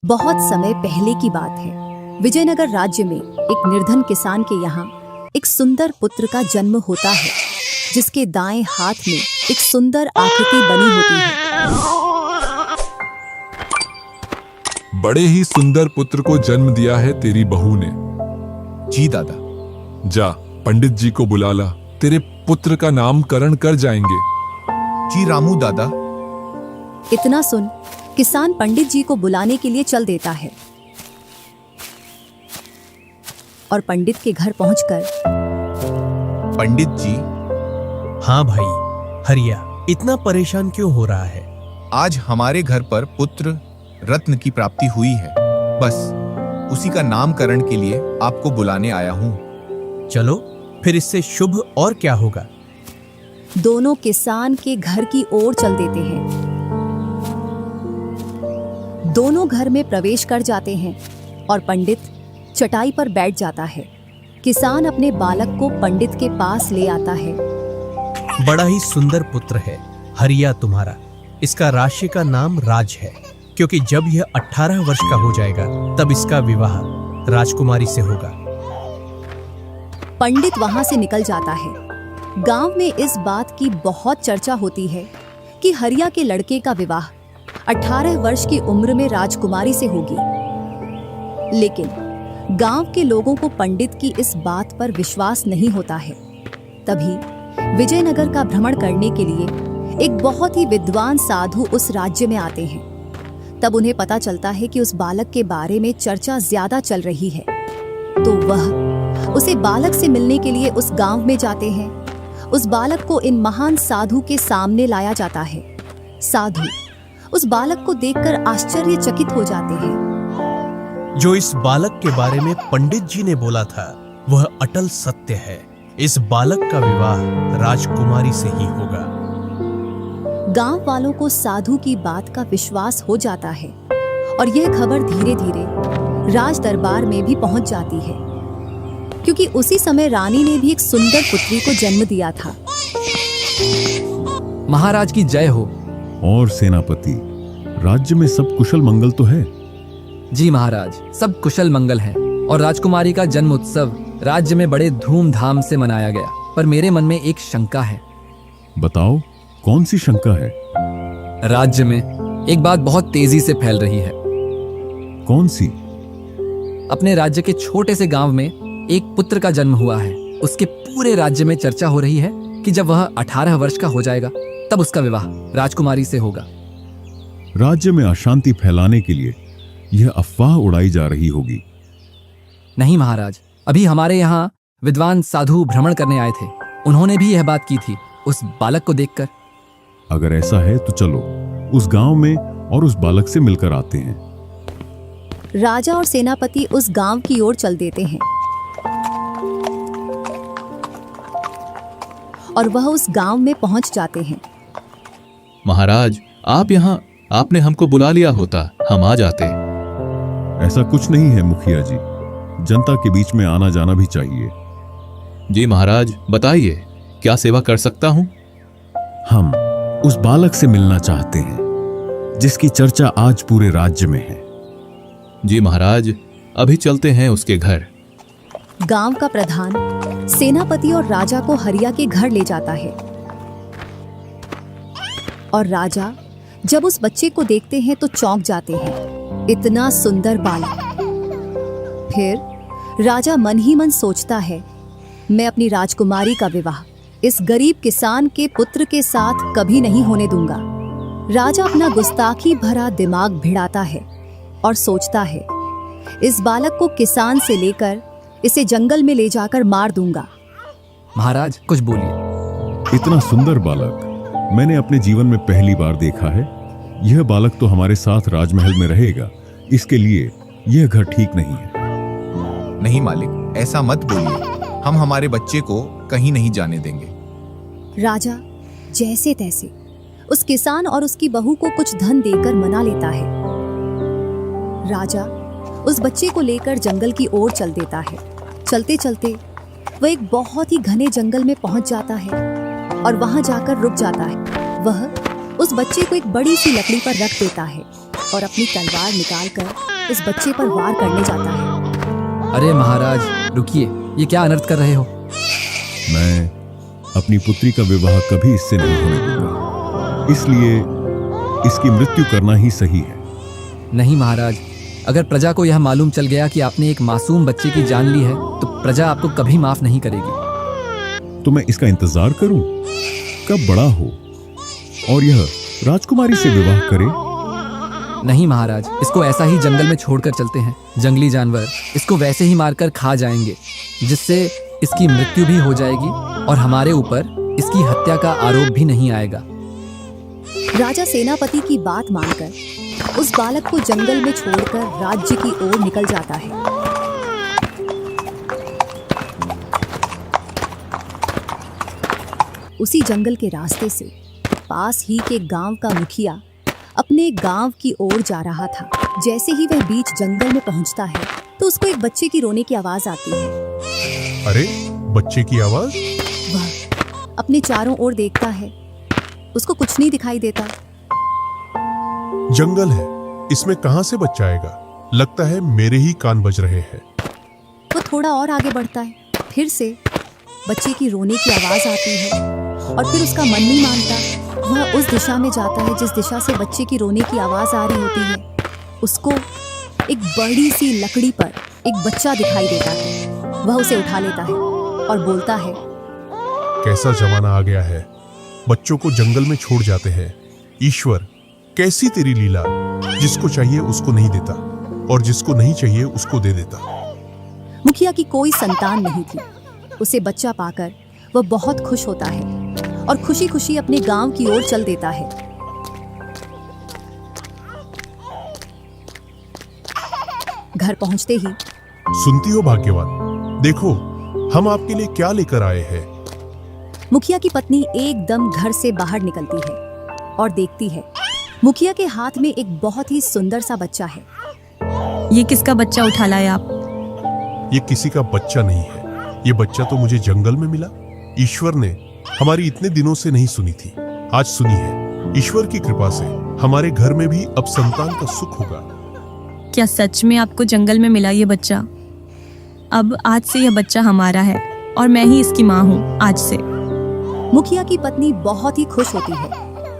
बहुत समय पहले की बात है। विजयनगर राज्य में एक निर्धन किसान के यहाँ एक सुंदर पुत्र का जन्म होता है, जिसके दाएं हाथ में एक सुंदर आकृति बनी होती है। बड़े ही सुंदर पुत्र को जन्म दिया है तेरी बहू ने। जी दादा। जा, पंडित जी को बुला ला, तेरे पुत्र का नामकरण कर जाएंगे। जी रामू दादा। इतना सुन किसान पंडित जी को बुलाने के लिए चल देता है और पंडित के घर पहुंचकर, पंडित जी। हाँ भाई हरिया, इतना परेशान क्यों हो रहा है? आज हमारे घर पर पुत्र रत्न की प्राप्ति हुई है, बस उसी का नामकरण के लिए आपको बुलाने आया हूँ। चलो फिर, इससे शुभ और क्या होगा। दोनों किसान के घर की ओर चल देते हैं। दोनों घर में प्रवेश कर जाते हैं और पंडित चटाई पर बैठ जाता है। किसान अपने बालक को पंडित के पास ले आता है। बड़ा ही सुंदर पुत्र है हरिया तुम्हारा। इसका राशि का नाम राज है, क्योंकि जब यह 18 वर्ष का हो जाएगा तब इसका विवाह राजकुमारी से होगा। पंडित वहां से निकल जाता है। गांव में इस बात की बहुत चर्चा होती है कि हरिया के लड़के का विवाह 18 वर्ष की उम्र में राजकुमारी से होगी। लेकिन गांव के लोगों को पंडित की इस बात पर विश्वास नहीं होता है। तभी विजयनगर का भ्रमण करने के लिए एक बहुत ही विद्वान साधु उस राज्य में आते हैं। तब उन्हें पता चलता है कि उस बालक के बारे में चर्चा ज्यादा चल रही है, तो वह उसे बालक से मिलने के लिए उस गांव में जाते हैं। उस बालक को इन महान साधु के सामने लाया जाता है। साधु उस बालक को देखकर आश्चर्यचकित हो जाते हैं। जो इस बालक के बारे में पंडित जी ने बोला था वह अटल सत्य है। इस बालक का विवाह राजकुमारी से ही होगा। गांव वालों को साधु की बात का विश्वास हो जाता है और यह खबर धीरे धीरे राज दरबार में भी पहुंच जाती है, क्योंकि उसी समय रानी ने भी एक सुंदर पुत्री को जन्म दिया था। महाराज की जय हो। और सेनापति, राज्य में सब कुशल मंगल तो है? जी महाराज, सब कुशल मंगल है और राजकुमारी का जन्म उत्सव राज्य में बड़े धूमधाम से मनाया गया। पर मेरे मन में एक शंका है। बताओ, कौन सी शंका है? राज्य में एक बात बहुत तेजी से फैल रही है। कौन सी? अपने राज्य के छोटे से गांव में एक पुत्र का जन्म हुआ है। उसके पूरे राज्य में चर्चा हो रही है कि जब वह 18 वर्ष का हो जाएगा तब उसका विवाह राजकुमारी से होगा। राज्य में अशांति फैलाने के लिए यह अफवाह उड़ाई जा रही होगी। नहीं महाराज, अभी हमारे यहाँ विद्वान साधु भ्रमण करने आए थे। उन्होंने भी यह बात की थी उस बालक को देखकर। अगर ऐसा है तो चलो उस गांव में और उस बालक से मिलकर आते हैं। राजा और सेनापति उस गांव की ओर चल देते हैं और वह उस गांव में पहुंच जाते हैं। महाराज, आप यहाँ, आपने हमको बुला लिया होता, हम आ जाते। ऐसा कुछ नहीं है मुखिया जी, जनता के बीच में आना जाना भी चाहिए। जी महाराज, बताइए क्या सेवा कर सकता हूँ? हम उस बालक से मिलना चाहते हैं जिसकी चर्चा आज पूरे राज्य में है। जी महाराज, अभी चलते हैं उसके घर। गांव का प्रधान सेनापति और राजा को हरिया के घर ले जाता है और राजा जब उस बच्चे को देखते हैं तो चौंक जाते हैं। इतना सुंदर बालक। फिर राजा मन ही मन सोचता है, मैं अपनी राजकुमारी का विवाह इस गरीब किसान के पुत्र के साथ कभी नहीं होने दूंगा। राजा अपना गुस्ताखी भरा दिमाग भिड़ाता है और सोचता है, इस बालक को किसान से लेकर इसे जंगल में ले जाकर मार दूंगा। महाराज कुछ बोलिए। इतना सुंदर बालक मैंने अपने जीवन में पहली बार देखा है। यह बालक तो हमारे साथ राजमहल में रहेगा, इसके लिए यह घर ठीक नहीं है। नहीं मालिक, ऐसा मत बोलिए, हम हमारे बच्चे को कहीं नहीं जाने देंगे। राजा जैसे तैसे उस किसान और उसकी बहू को कुछ धन देकर मना लेता है। राजा उस बच्चे को लेकर जंगल की ओर चल देता है। चलते चलते वह एक बहुत ही घने जंगल में पहुंच जाता है और वहां जाकर रुक जाता है। वह उस बच्चे को एक बड़ी सी लकड़ी पर रख देता है और अपनी तलवार निकालकर इस बच्चे पर वार करने जाता है। अरे महाराज रुकिए, ये क्या अनर्थ कर रहे हो? मैं अपनी पुत्री का विवाह कभी इससे नहीं होने दूंगा, इसलिए इसकी मृत्यु करना ही सही है। नहीं महाराज, अगर प्रजा को यह मालूम चल गया कि आपने एक मासूम बच्चे की जान ली है तो प्रजा आपको कभी माफ नहीं करेगी। तो मैं इसका इंतजार करूं कब बड़ा हो और यह राजकुमारी से विवाह करे? नहीं महाराज, इसको ऐसा ही जंगल में छोड़कर चलते हैं। जंगली जानवर इसको वैसे ही मारकर खा जाएंगे, जिससे इसकी मृत्यु भी हो जाएगी और हमारे ऊपर इसकी हत्या का आरोप भी नहीं आएगा। राजा सेनापति की बात मानकर उस बालक को जंगल में छोड़कर राज्य की ओर निकल जाता है। उसी जंगल के रास्ते से पास ही के गांव का मुखिया अपने गांव की ओर जा रहा था। जैसे ही वह बीच जंगल में पहुंचता है तो उसको एक बच्चे की रोने की आवाज आती है। अरे बच्चे की आवाज? वह अपने चारों ओर देखता है, उसको कुछ नहीं दिखाई देता। जंगल है, इसमें कहां से बच्चा आएगा? लगता है मेरे ही कान बज रहे हैं। वो थोड़ा और आगे बढ़ता है, फिर से बच्चे की रोने की आवाज आती है और फिर उसका मन नहीं मानता। वह उस दिशा में जाता है जिस दिशा से बच्चे की रोने की आवाज आ रही होती है। उसको एक बड़ी सी लकड़ी पर एक बच्चा दिखाई देता है। वह उसे उठा लेता है और बोलता है, कैसा जमाना आ गया है, बच्चों को जंगल में छोड़ जाते हैं। ईश्वर, कैसी तेरी लीला, जिसको चाहिए उसको नहीं देता और जिसको नहीं चाहिए उसको दे देता। मुखिया की कोई संतान नहीं थी। उसे बच्चा पाकर वह बहुत खुश होता है और खुशी खुशी अपने गांव की ओर चल देता है। घर पहुंचते ही सुनती हो भाग्यवान, देखो हम आपके लिए क्या लेकर आए हैं। मुखिया की पत्नी एकदम घर से बाहर निकलती है और देखती है मुखिया के हाथ में एक बहुत ही सुंदर सा बच्चा है। ये किसका बच्चा उठा लाए आप? ये किसी का बच्चा नहीं है, ये बच्चा तो मुझे जंगल में मिला। ईश्वर ने हमारी इतने दिनों से नहीं सुनी थी, आज सुनी है। ईश्वर की कृपा से हमारे घर में भी अब संतान का सुख होगा। क्या सच में आपको जंगल में मिला ये बच्चा? अब आज से यह बच्चा हमारा है और मैं ही इसकी माँ हूँ आज से। मुखिया की पत्नी बहुत ही खुश होती है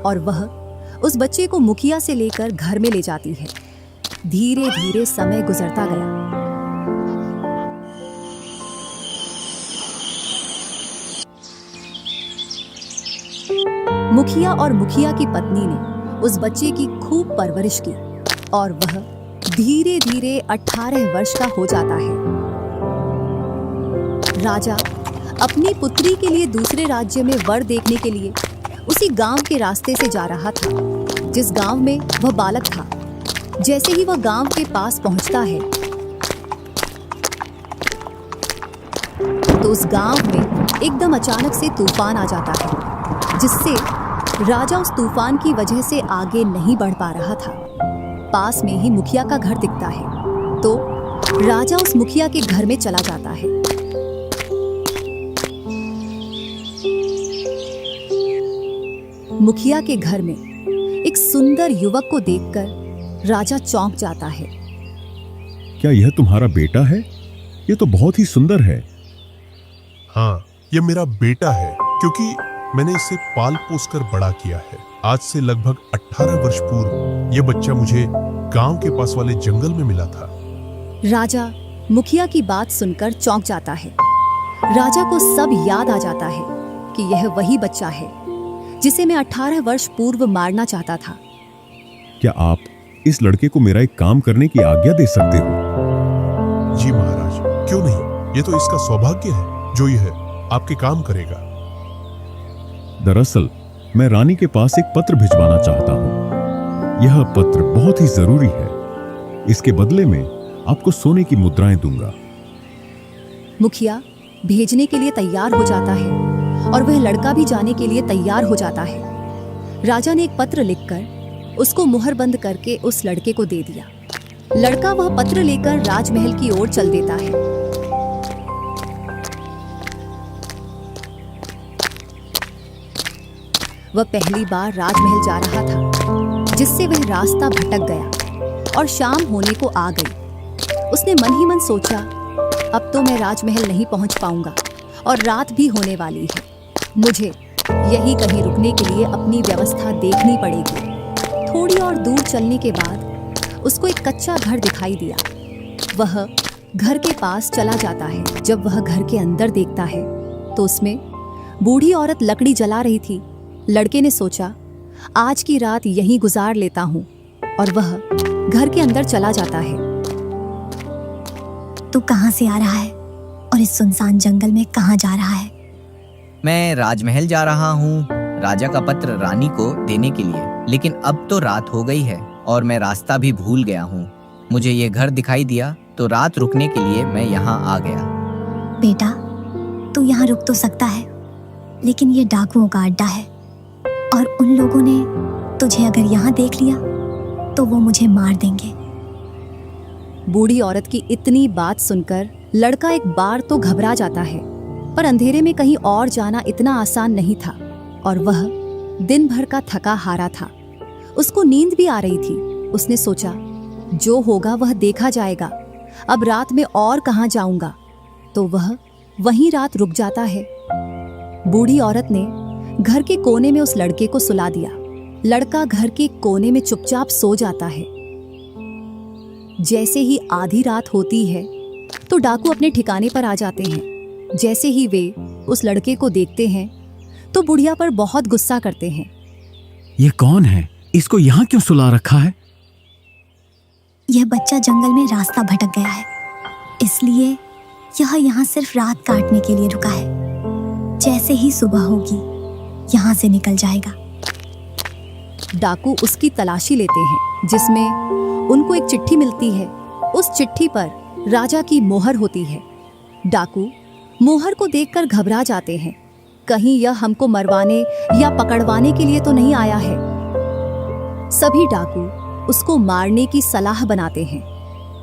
और वह उस बच्चे को मुखिया से लेकर घर में ले जाती है। धीरे धीरे समय गुजरता गया। मुखिया और मुखिया की पत्नी ने उस बच्चे की खूब परवरिश की और वह धीरे धीरे 18 वर्ष का हो जाता है। राजा अपनी पुत्री के लिए दूसरे राज्य में वर देखने के लिए उसी गांव के रास्ते से जा रहा था जिस गांव में वह बालक था। जैसे ही वह गांव के पास पहुंचता है तो उस गांव में एकदम अचानक से तूफान आ जाता है, जिससे राजा उस तूफान की वजह से आगे नहीं बढ़ पा रहा था। पास में ही मुखिया का घर दिखता है तो राजा उस मुखिया के घर में चला जाता है। मुखिया के घर में एक सुंदर युवक को देखकर राजा चौंक जाता है। क्या यह तुम्हारा बेटा है? ये तो बहुत ही सुंदर है। हाँ, ये मेरा बेटा है, क्योंकि मैंने इसे पाल पोस कर बड़ा किया है। आज से लगभग 18 वर्ष पूर्व ये बच्चा मुझे गांव के पास वाले जंगल में मिला था। राजा मुखिया की बात सुनकर चौंक जाता है। राजा को सब याद आ जाता है कि यह वही बच्चा है जिसे मैं 18 वर्ष पूर्व मारना चाहता था। क्या आप इस लड़के को मेरा एक काम करने की आज्ञा दे सकते हो? जी महाराज, क्यों नहीं, ये तो इसका सौभाग्य है जो यह आपके काम करेगा। दरअसल मैं रानी के पास एक पत्र भिजवाना चाहता हूँ। यह पत्र बहुत ही जरूरी है। इसके बदले में आपको सोने की मुद्राएं दूंगा। मुखिया भेजने के लिए तैयार हो जाता है और वह लड़का भी जाने के लिए तैयार हो जाता है। राजा ने एक पत्र लिखकर उसको मुहर बंद करके उस लड़के को दे दिया। लड़का वह पत्र लेकर राजमहल की ओर चल देता है। वह पहली बार राजमहल जा रहा था, जिससे वह रास्ता भटक गया। और शाम होने को आ गई। उसने मन ही मन सोचा, अब तो मैं राजमहल नहीं पहुंच पाऊंगा और रात भी होने वाली है। मुझे यही कहीं रुकने के लिए अपनी व्यवस्था देखनी पड़ेगी। थोड़ी और दूर चलने के बाद उसको एक कच्चा घर दिखाई दिया। वह घर के पास चला जाता है। जब वह घर के अंदर देखता है तो उसमें बूढ़ी औरत लकड़ी जला रही थी। लड़के ने सोचा, आज की रात यहीं गुजार लेता हूँ, और वह घर के अंदर चला जाता है। तू कहाँ से आ रहा है और इस सुनसान जंगल में कहाँ जा रहा है? मैं राजमहल जा रहा हूँ, राजा का पत्र रानी को देने के लिए, लेकिन अब तो रात हो गई है और मैं रास्ता भी भूल गया हूँ। मुझे ये घर दिखाई दिया तो रात रुकने के लिए मैं यहाँ आ गया। बेटा, तू यहाँ रुक तो सकता है, लेकिन ये डाकुओं का अड्डा है और उन लोगों ने तुझे अगर यहाँ देख लिया तो वो मुझे मार देंगे। बूढ़ी औरत की इतनी बात सुनकर लड़का एक बार तो घबरा जाता है, पर अंधेरे में कहीं और जाना इतना आसान नहीं था और वह दिन भर का थका हारा था। उसको नींद भी आ रही थी। उसने सोचा, जो होगा वह देखा जाएगा, अब रात में और कहाँ जाऊंगा। तो वह वहीं रात रुक जाता है। बूढ़ी औरत ने घर के कोने में उस लड़के को सुला दिया। लड़का घर के कोने में चुपचाप सो जाता है। जैसे ही आधी रात होती है तो डाकू अपने ठिकाने पर आ जाते हैं। जैसे ही वे उस लड़के को देखते हैं तो बुढ़िया पर बहुत गुस्सा करते हैं। ये कौन है? इसको यहाँ क्यों सुला रखा है? यह बच्चा जंगल में रास्ता भटक गया है, इसलिए यह यहाँ सिर्फ रात काटने के लिए रुका है। जैसे ही सुबह होगी यहाँ से निकल जाएगा। डाकू उसकी तलाशी लेते हैं, जिसमें उनको एक चिट्ठी मिलती है। उस चिट्ठी पर राजा की मोहर होती है। डाकू मोहर को देखकर घबरा जाते हैं। कहीं यह हमको मरवाने या पकड़वाने के लिए तो नहीं आया है। सभी डाकू उसको मारने की सलाह बनाते हैं।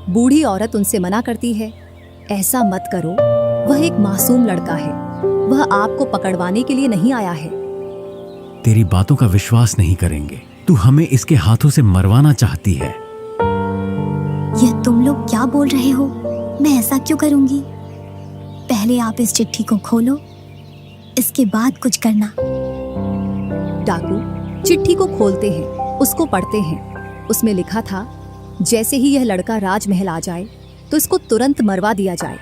बूढ़ी औरत उनसे मना करती है, ऐसा मत करो, वह एक मासूम लड़का है, वह आपको पकड़वाने के लिए नहीं आया है। तेरी बातों का विश्वास नहीं करेंगे। तू हमें इसके हाथों से मरवाना चाहती है। यह तुम लोग क्या बोल रहे हो? मैं ऐसा क्यों करूंगी? पहले आप इस चिट्ठी को खोलो, इसके बाद कुछ करना। डाकू चिट्ठी को खोलते हैं, उसको पढ़ते हैं। उसमें लिखा था, जैसे ही यह लड़का राजमहल आ जाए तो इसको तुरंत मरवा दिया जाए।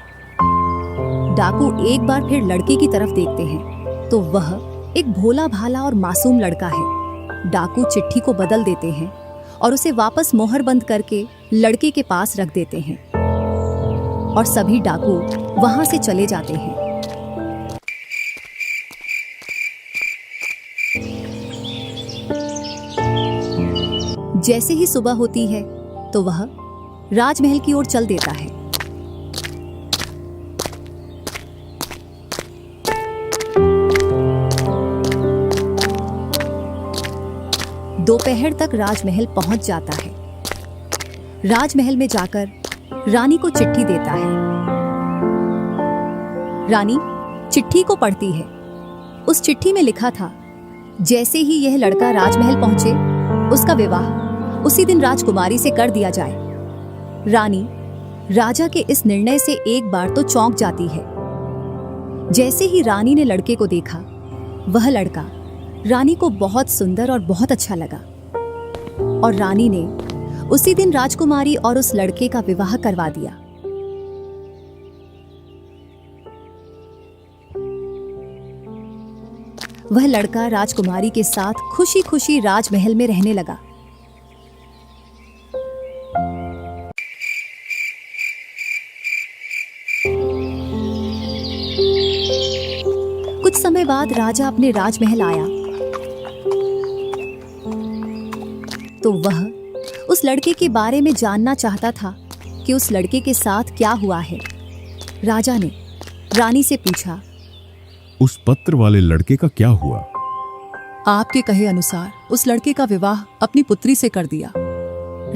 डाकू एक बार फिर लड़के की तरफ देखते हैं तो वह एक भोला भाला और मासूम लड़का है। डाकू चिट्ठी को बदल देते हैं और उसे वापस मोहर बंद करके लड़के के पास रख देते हैं और सभी डाकू वहां से चले जाते हैं। जैसे ही सुबह होती है तो वह राजमहल की ओर चल देता है। दोपहर तक राजमहल पहुंच जाता है। राजमहल में जाकर रानी को चिट्ठी देता है। रानी चिट्ठी को पढ़ती है। उस चिट्ठी में लिखा था, जैसे ही यह लड़का राजमहल पहुंचे उसका विवाह उसी दिन राजकुमारी से कर दिया जाए। रानी राजा के इस निर्णय से एक बार तो चौंक जाती है। जैसे ही रानी ने लड़के को देखा, वह लड़का रानी को बहुत सुंदर और बहुत अच्छा लगा और रानी ने उसी दिन राजकुमारी और उस लड़के का विवाह करवा दिया। वह लड़का राजकुमारी के साथ खुशी खुशी राजमहल में रहने लगा। कुछ समय बाद राजा अपने राजमहल आया तो वह उस लड़के के बारे में जानना चाहता था कि उस लड़के के साथ क्या हुआ है। राजा ने रानी से पूछा, उस पत्र वाले लड़के का क्या हुआ? आपके कहे अनुसार उस लड़के का विवाह अपनी पुत्री से कर दिया।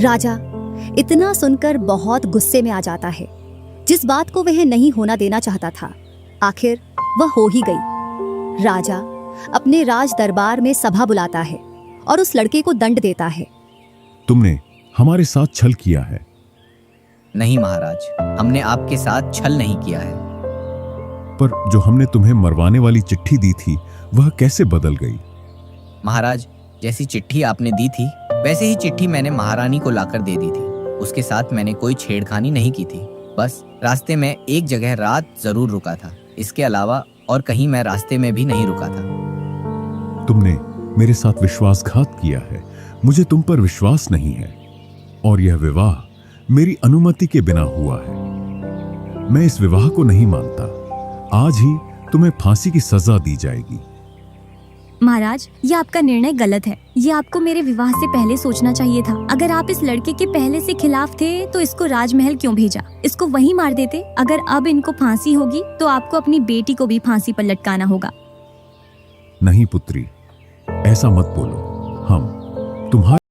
राजा इतना सुनकर बहुत गुस्से में आ जाता है। जिस बात को वह नहीं होना देना चाहता था, आखिर वह हो ही गई। राजा अपने राज दरबार में सभा बुलाता है और उस लड़के को दंड देता है। तुमने हमारे साथ छल किया है। नहीं महाराज, हमने आपके साथ छल नहीं किया है। पर जो हमने तुम्हें मरवाने वाली चिट्ठी दी थी वह कैसे बदल गई? महाराज, जैसी चिट्ठी आपने दी थी वैसे ही चिट्ठी मैंने महारानी को लाकर दे दी थी। उसके साथ मैंने कोई छेड़खानी नहीं की थी। बस रास्ते में एक जगह रात जरूर रुका था, इसके अलावा और कहीं मैं रास्ते में भी नहीं रुका था। तुमने मेरे साथ विश्वासघात किया है। मुझे तुम पर विश्वास नहीं है और यह विवाह मेरी अनुमति के बिना हुआ है। मैं इस विवाह को नहीं मानता। आज ही तुम्हें फांसी की सजा दी जाएगी। महाराज, ये आपका निर्णय गलत है। ये आपको मेरे विवाह से पहले सोचना चाहिए था। अगर आप इस लड़के के पहले से खिलाफ थे तो इसको राजमहल क्यों भेजा? इसको वहीं मार देते। अगर अब इनको फांसी होगी तो आपको अपनी बेटी को भी फांसी पर लटकाना होगा। नहीं पुत्री, ऐसा मत बोलो। हम तुम्हारे